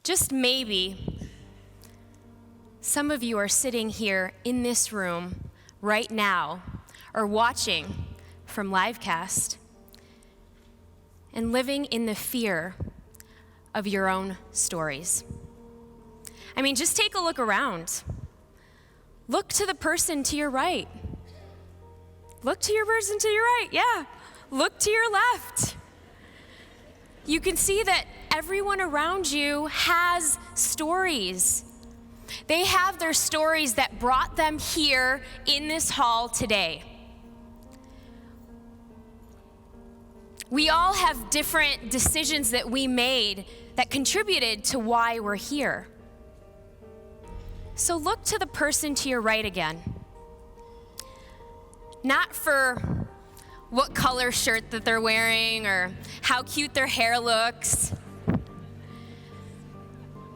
Just maybe, some of you are sitting here in this room right now or watching from Livecast and living in the fear of your own stories. I mean, just take a look around. Look to the person to your right. Look to your person to your right, yeah. Look to your left. You can see that everyone around you has stories. They have their stories that brought them here in this hall today. We all have different decisions that we made that contributed to why we're here. So look to the person to your right again. Not for what color shirt that they're wearing or how cute their hair looks,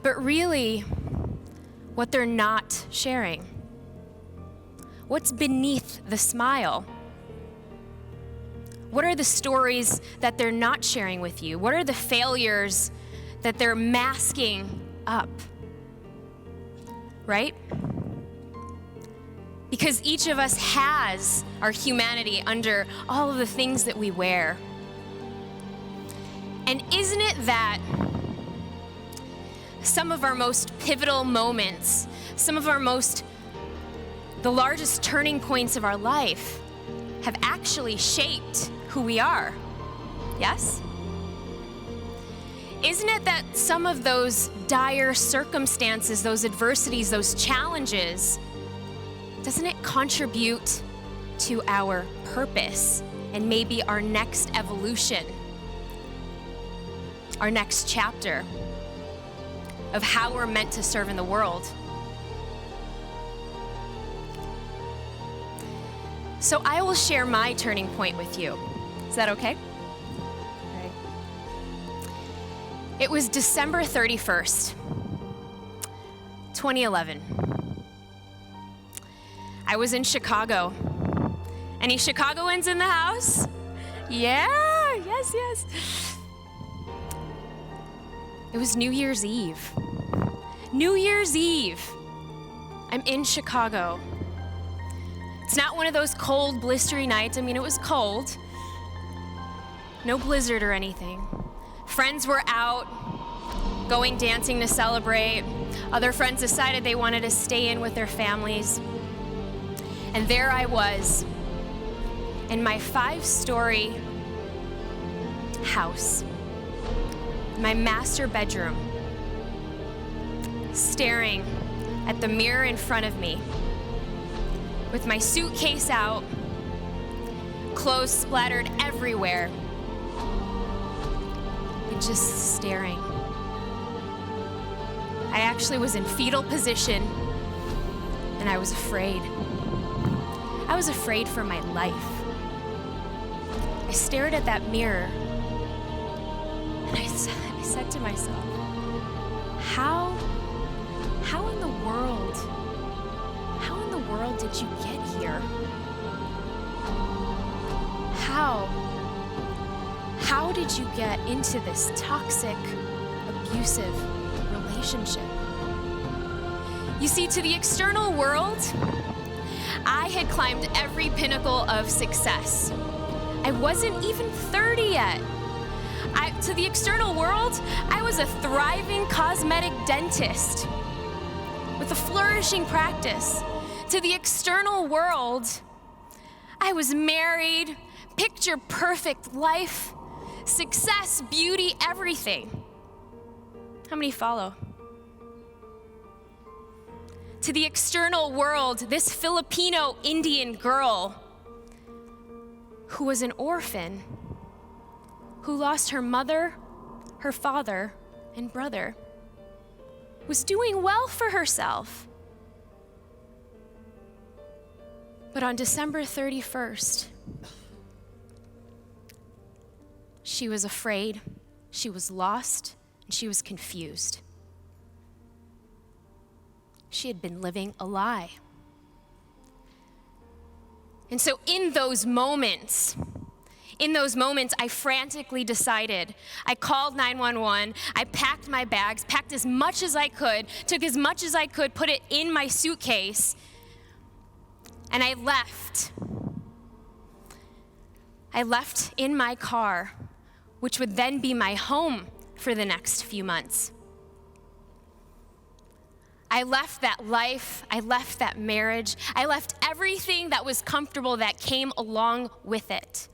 but really what they're not sharing. What's beneath the smile? What are the stories that they're not sharing with you? What are the failures that they're masking up? Right? Because each of us has our humanity under all of the things that we wear. And isn't it that some of our most pivotal moments, some of the largest turning points of our life have actually shaped who we are? Yes? Isn't it that some of those dire circumstances, those adversities, those challenges, doesn't it contribute to our purpose and maybe our next evolution, our next chapter of how we're meant to serve in the world? So I will share my turning point with you. Is that okay? All right. It was December 31st, 2011. I was in Chicago. Any Chicagoans in the house? Yeah, yes. It was New Year's Eve. New Year's Eve. I'm in Chicago. It's not one of those cold, blistery nights. I mean, it was cold. No blizzard or anything. Friends were out, going dancing to celebrate. Other friends decided they wanted to stay in with their families. And there I was in my 5-story house, my master bedroom, staring at the mirror in front of me, with my suitcase out, clothes splattered everywhere, and just staring. I actually was in fetal position, and I was afraid. I was afraid for my life. I stared at that mirror, and I said to myself, how in the world did you get here? How did you get into this toxic, abusive relationship? You see, to the external world, I had climbed every pinnacle of success. I wasn't even 30 yet. To the external world, I was a thriving cosmetic dentist with a flourishing practice. To the external world, I was married, picture perfect life, success, beauty, everything. How many follow? To the external world, this Filipino Indian girl who was an orphan, who lost her mother, her father, and brother, was doing well for herself. But on December 31st, she was afraid, she was lost, and she was confused. She had been living a lie. And so in those moments, In those moments, I frantically decided. I called 911, I packed my bags, packed as much as I could, took as much as I could, put it in my suitcase, and I left. I left in my car, which would then be my home for the next few months. I left that life, I left that marriage, I left everything that was comfortable that came along with it.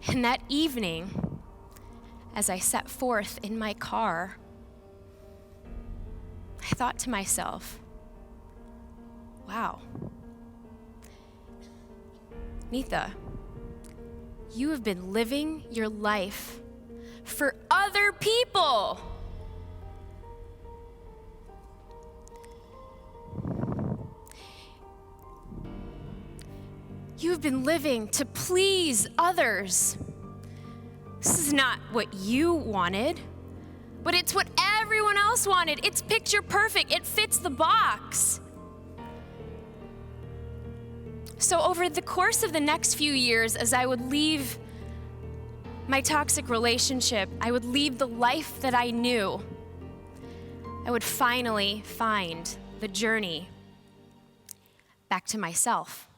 And that evening, as I set forth in my car, I thought to myself, wow, Neeta, you have been living your life for other people. You have been living to please others. This is not what you wanted, but it's what everyone else wanted. It's picture perfect. It fits the box. So over the course of the next few years, as I would leave my toxic relationship, I would leave the life that I knew, I would finally find the journey back to myself.